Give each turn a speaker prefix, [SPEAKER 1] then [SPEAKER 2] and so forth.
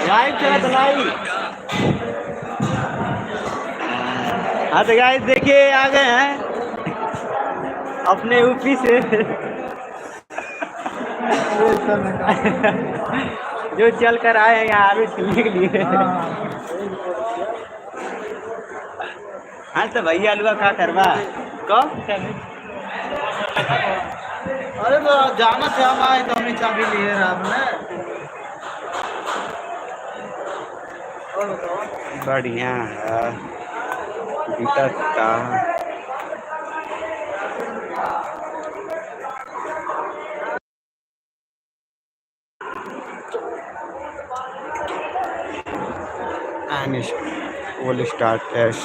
[SPEAKER 1] Live चला तो live. हाँ तो गाइस देखिए आ गए हैं अपने यूपी से जो चल कर आए हैं यहाँ आलू छीलने के लिए। हाँ तो भैया आलू का करवा कब
[SPEAKER 2] अरे तो जाना से हम आए तो हमने चाबी लिए आपने।
[SPEAKER 1] बढ़िया है बीटा का will start as